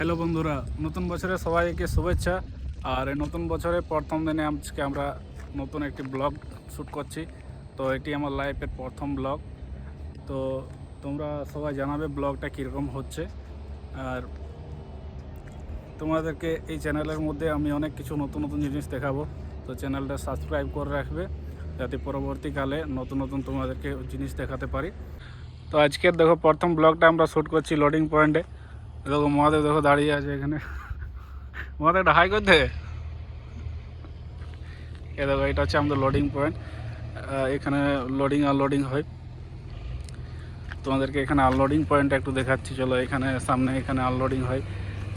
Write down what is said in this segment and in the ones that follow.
Hello বন্ধুরা, নতুন বছরে সবাইকে শুভেচ্ছা। আর এই নতুন বছরের প্রথম দিনে আজকে আমরা নতুন একটি ব্লগ শ্যুট করছি। তো এটি আমার লাইফের প্রথম ব্লগ। তো তোমরা সবাই জানাবে ব্লগটা কীরকম হচ্ছে। আর তোমাদেরকে এই চ্যানেলের মধ্যে আমি অনেক কিছু নতুন নতুন জিনিস দেখাবো। তো চ্যানেলটা সাবস্ক্রাইব করে রাখবে যাতে পরবর্তীকালে নতুন নতুন তোমাদেরকে জিনিস দেখাতে পারি। তো আজকের দেখো প্রথম ব্লগটা আমরা শ্যুট করছি লোডিং পয়েন্টে। দেখো মহাদেব দেখো দাঁড়িয়ে আছে এখানে। মহাদেব একটা হাই করতে। এ দেখো এটা হচ্ছে আমাদের লোডিং পয়েন্ট। এখানে লোডিং আনলোডিং হয়। তোমাদেরকে এখানে আনলোডিং পয়েন্ট একটু দেখাচ্ছি, চলো। এখানে সামনে এখানে আনলোডিং হয়।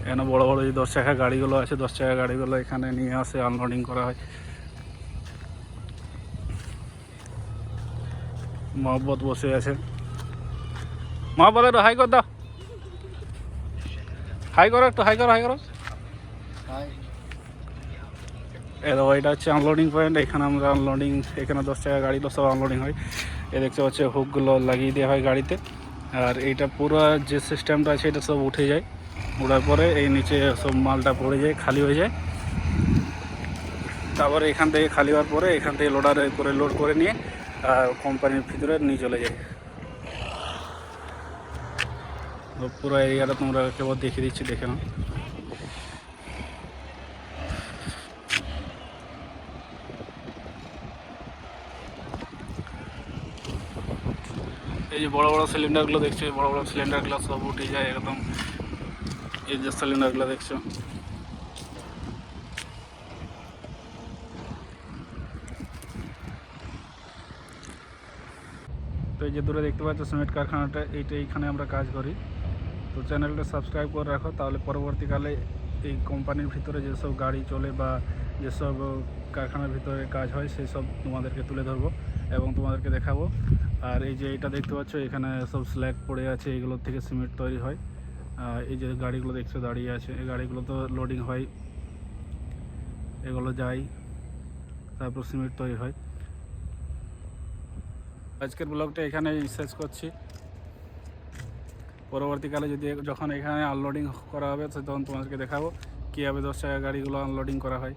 এখানে বড় বড় যে 10 চাকা গাড়িগুলো আছে, 10 চাকা গাড়িগুলো এখানে নিয়ে আসে, আনলোডিং করা হয়। মহব্বত বসে আছে। মহব্বত একটু হাই কর দাও, হাই করো, একটু হাই করো, হাই করো। দেখো এটা হচ্ছে আনলোডিং পয়েন্ট। এখানে আমরা আনলোডিং, এখানে 10 চাকা গাড়িগুলো সব আনলোডিং হয়। এ দেখতে হচ্ছে হুকগুলো লাগিয়ে দেওয়া হয় গাড়িতে। আর এইটা পুরো যে সিস্টেমটা আছে এটা সব উঠে যায়। ওঠার পরে এই নিচে সব মালটা পড়ে যায়, খালি হয়ে যায়। তারপরে এখান থেকে খালি হওয়ার পরে এখান থেকে লোডারে করে লোড করে নিয়ে কোম্পানির ভিতরে নিয়ে চলে যায়। তো পুরো এরিয়াটা তোমরা কেবল দেখিয়ে দিচ্ছি, দেখে নাও। এই যে বড় বড় সিলিন্ডারগুলো দেখছো, এই বড় বড় সিলিন্ডারগুলো সব উঠে যায় একদম। এই যে সিলিন্ডারগুলো দেখছো, তো এই যে দূরে দেখতে পাচ্ছ সিমেন্ট কারখানাটা, এইখানে আমরা কাজ করি। তো চ্যানেলটা সাবস্ক্রাইব করে রাখো, তাহলে পরবর্তীকালে এই কোম্পানির ভিতরে যেসব গাড়ি চলে বা যেসব কারখানার ভিতরে কাজ হয় সেই সব তোমাদেরকে তুলে ধরবো এবং তোমাদেরকে দেখাবো। আর এই যে এটা দেখতে পাচ্ছ, এখানে সব স্ল্যাগ পড়ে আছে, এগুলোর থেকে সিমেন্ট তৈরি হয়। এই যে গাড়িগুলো দেখছো দাঁড়িয়ে আছে, এই গাড়িগুলো তো লোডিং হয়, এগুলো যায়, তারপর সিমেন্ট তৈরি হয়। আজকের ব্লগটা এখানে শেষ করছি। পরবর্তীকালে যখন এখানে আনলোডিং করা হবে তখন তোমাদেরকে দেখাবো কীভাবে 10 চাকা গাড়িগুলো আনলোডিং করা হয়।